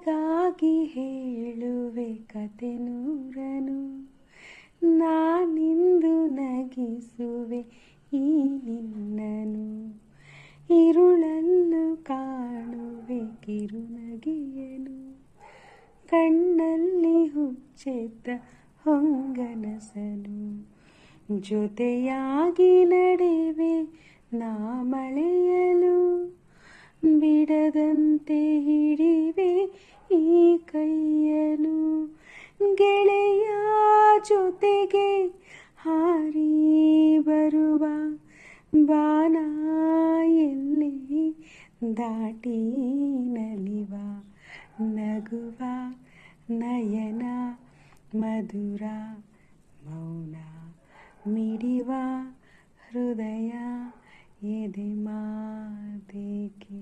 ನಿನಗಾಗಿ ಹೇಳುವೆ ಕತೆ ನೂರನು, ನಾನಿಂದು ನಗಿಸುವೆ ಈ ನಿನ್ನನು. ಇರುಳನ್ನು ಕಾಣುವೆ ಕಿರುನಗೆಯನು, ಕಣ್ಣಲ್ಲಿ ಹುಚ್ಚೆದ್ದ ಹೊಂಗನಸನು. ಜೊತೆಯಾಗಿ ನಡೆವೆ ನಾ ಮಳೆಯಲು, ಬಿಡದಂತೆ ಹಿಡಿವೆ ಈ ಕೈಯನು. ಗೆಳೆಯ ಜೊತೆಗೆ ಹಾರಿ ಬರುವ ಬಾನ ಎಲ್ಲಿ ದಾಟಿ ನಲಿವ, ನಗುವ ನಯನ ಮಧುರ ಮೌನ ಮಿಡಿವ ಹೃದಯ ಎದೆ ಮಾತೇಕೆ.